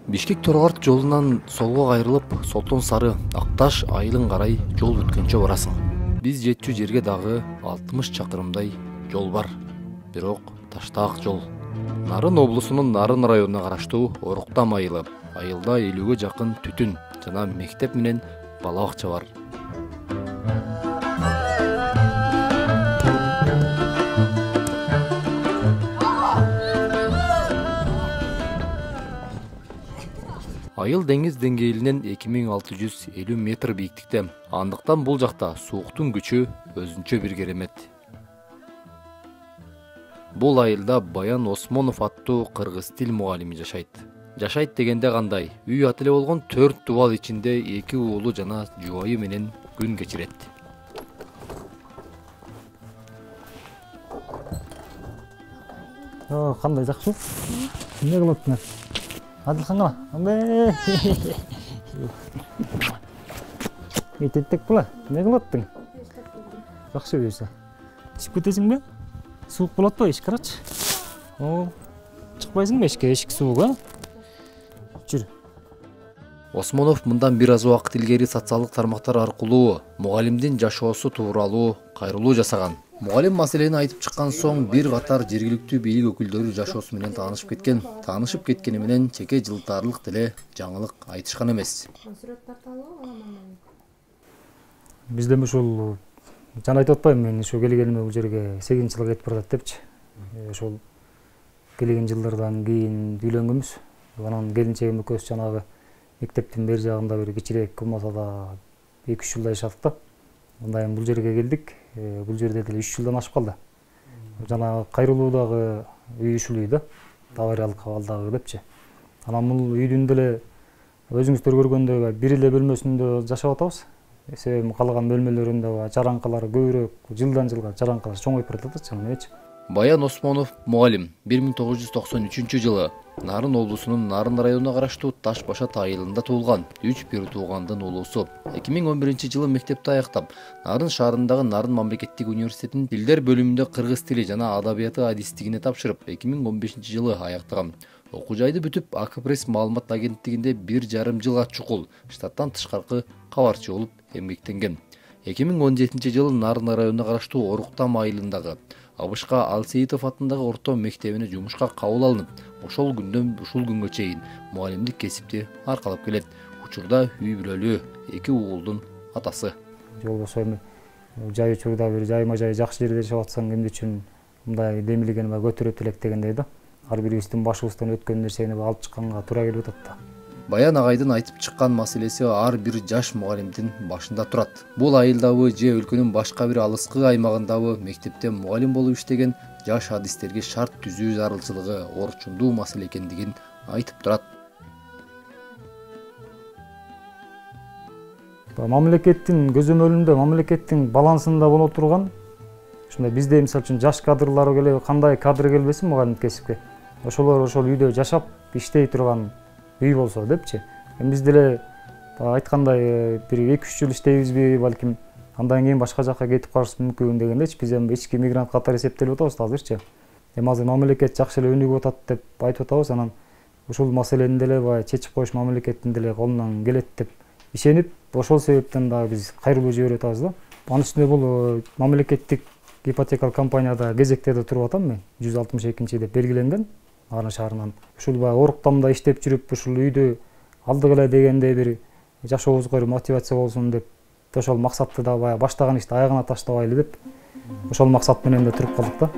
Бишкек Торгорт жолунан солго кайрылып, Солтон Сары, Акташ айылын карай жол бүткөнчө барасың. Биз жетчү жерге дагы 60 чакырымдай жол бар. Бирок таштаак жол. Нарын облусунун Нарын районуна караштуу Оруктам айылы. Айылда 50-ге жакын түтүн жана мектеп менен бала бакча бар. Айыл деңиз деңгээлинен 2650 метр бийиктикте. Андыктан бул жакта сууктун күчү өзүнчө бир керемет. Бул айылда Баян Осмонов аттуу кыргыз тил мугалими жашайт. Жашайт дегенде кандай? Үй ат эле болгон 4 дубал ичинде 2 уулу жана жубайы менен күн кечирет. Кандай жакшы? Эмне кылып атсың? Адылхан кана. Мететтек була. Эмне кылып аттың? Жакшы берсе. Чыгып кетесиңби? Суук болот ба? Эшик карачы. Чыкпайсыңбы эшикке? Эшик суук, а? Жүр. Осмонов мындан бир аз убакыт илгери социалдык тармактар аркылуу мугалимдин жашоосу тууралуу кайрылуу жасаган. Мугалим маселени айтып чыккан соң бир катар жергиликтүү бийлик өкүлдөрү жашоосу менен таанышып кеткен. Таанышып кеткени менен чеке жылтаарлык деле жаңылык айтышкан эмес. Бизден ушул жана айтып атпайбы, мен ушу келгениме бул жерге 8 жыл кетип барат депчи. Ошол келген жылдардан кийин үйлөнгөнбүз. Анан келинчегим экөөбүз жанагы мектептин бер жагында бир кичирээк болмаса да 2-3 жылдай жашадык да. Андан кийин бул жерге келдик. Бул жерде деле 3 жылдан ашып калды. Жана кайрылуудагы үй ушул үй да. Авариялык абалдагы депчи. Анан бул үйдүн деле өзүңүздөр көргөндөй бир эле бөлмөсүндө жашап атабыз. Себеби калган бөлмөлөрүндө жаранкалар көбүрөөк, жылдан жылга жаранкалар чоңоюп баратат эмнечи. Баян Осмонов мугалим 1993 жылы Нарын облусунун Нарын районуна караштуу Таш Башат айылында туулган. 3 бир туугандын уулусу. 2011 жылы мектепти аяктап, Нарын шаарындагы Нарын мамлекеттик университетинин тилдер бөлүмүндө кыргыз тили жана адабияты адистигине тапшырып, 2015 жылы аяктаган. Окуу жайды бүтүп, АК-пресс маалымат агенттигинде 1,5 жылга чукул штаттан тышкаркы кабарчы болуп эмгектенген. 2017 жылы Нарын районуна караштуу Оруктам айылындагы Абышка Алсейитов атындагы орто мектебине жумушка кабыл алынып, ошол күндөн ушул күнгө чейин мугалимдик кесипти аркалап келет. Учурда үй бүлөлүү 2 уулдун атасы. Жолбосо эми жай учурда бир жайма-жай жакшы жерде жашап атсаң, эмне үчүн мындай демилгени көтөрөт элек дегендей да. Ар бирибиздин башыбыздан өткөн нерсени алып чыкканга туура келип атат да. Баян агайдын айтып чыккан маселеси ар бир жаш мугалимдин башында турат. Бул айылдабы же өлкөнүн башка бир алыскы аймагындабы мектепте мугалим болуп иштеген жаш адистерге шарт түзүү зарылчылыгы орчундуу маселе экендигин айтып турат. Мамлекеттин көзөмөлүндө, мамлекеттин балансында боло турган ушундай бизде мисалы үчүн жаш кадрлар келе, кандай кадр келбесин мугалимдик кесипке. Ошолор ошол үйдө жашап иштей турган үй болсо депчи. Биз деле айткандай бир 2-3 жыл иштейбизби, балким андан кийин башка жакка кетип калышыбыз мүмкүн дегендечи. Биз эми ички мигрант катары эсептелип атабыз азырчы. Азыр мамлекет жакшы эле өнүгүп атат деп айтып атабыз. Анан ушул маселени деле чечип коюш мамлекеттин деле колунан келет деп ишенип, ошол себептен дагы биз кайрылуу жиберип атабыз да. Анын үстүнө бул мамлекеттик ипотекалык компанияда кезекте да туруп атам мен. 162 деп белгиленген. Нарын шаарынан. Ушул Оруктамда иштеп жүрүп, ушул үйдү алдык эле дегенде бир жашообузга мотивация болсун деп, ошол максатты да баштаган ишти аягына таштабайлы деп, ошол максат менен да туруп калдык да.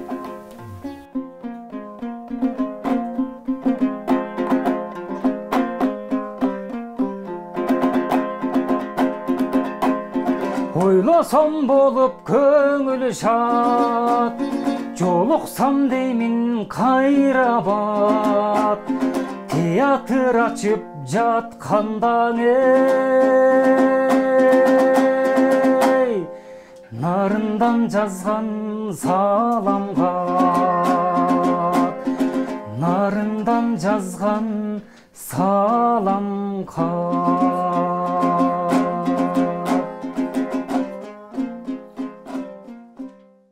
Ойлосом болуп көңүл шат, жолуксам деймин кайрабат, театр ачып жатканда эй, нарындан жазган саламга, нарындан жазган саламга.